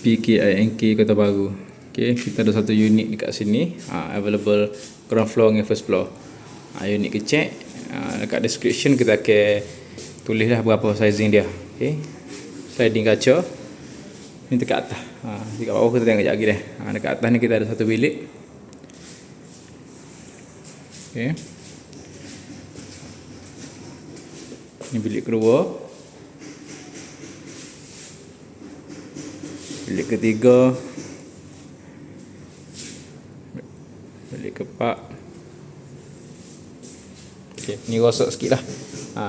PKINK Kota Baru. Okay, kita ada satu unit dekat sini, available ground floor dengan first floor. Unit kecek, dekat description kita akan tulislah berapa sizing dia. Okay, sliding kaca ni dekat atas. Dekat bawah kita tengok sekejap lagi dah. Dekat atas ni kita ada satu bilik. Okay, ni bilik kedua. Bilik ketiga, bilik keempat. Okay, ni rosak sikit lah.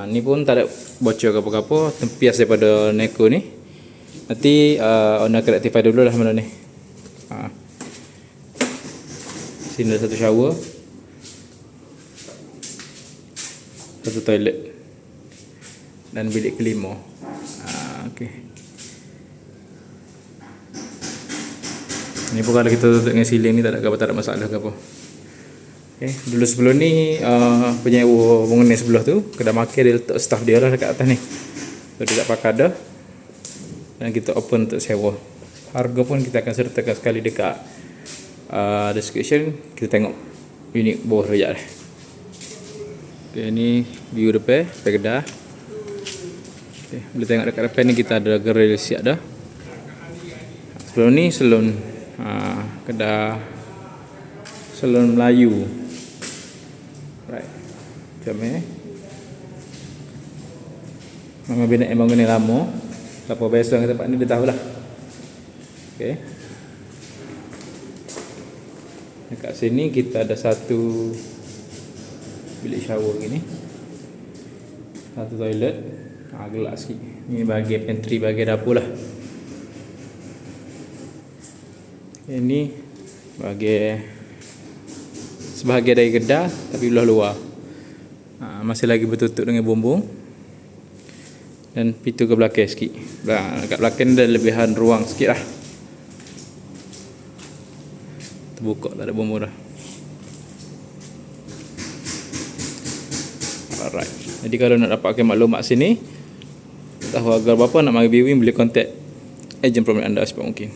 Ni pun tak ada bocor ke apa-apa, tempias daripada neko ni. Nanti owner akan rectify dulu lah benda ni. Sini ada satu shower, satu toilet, dan bilik kelima. Okay. Ni pun kalau kita tutup dengan siling ni tak ada masalah ke apa. Okay. Dulu sebelum ni penyewa bangunan sebelah tu kedai makan dia letak staff dia lah dekat atas ni. So dia tak pakai dah. Dan kita open untuk sewa. Harga pun kita akan sertakan sekali dekat description. Kita tengok unit bawah sekejap dah. Okay, ni view depan kedai. Okay, boleh tengok dekat depan ni kita ada grill siap dah. Sebelum ni salon kedai salon Melayu. Right. Macam ni. Memang bina bangunan lama. Siapa biasa dengan tempat ni dia tahulah. Okey. Dekat sini kita ada satu bilik shower gini. Satu toilet. Gelap sikit. Ni bahagian pantry, bahagian dapur lah. Ini sebahagian dari kedai tapi belah luar. Masih lagi bertutup dengan bumbung. Dan pintu ke belakang sikit. Dekat belakang ada lebihan ruang sikit lah. Terbuka, tak ada bumbung dah. Alright. Jadi kalau nak dapatkan maklumat sini, tahu harga berapa, nak mari viewing, boleh contact ejen promen anda secepat mungkin.